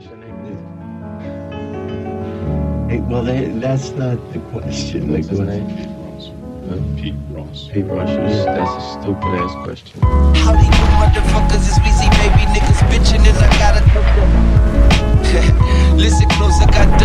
What's your name? Hey, well, that's not the question. What's his Like, name? Pete Ross. Pete Ross. That's a stupid ass question. How do you motherfuckers is busy, baby niggas bitching and I gotta Listen close, I got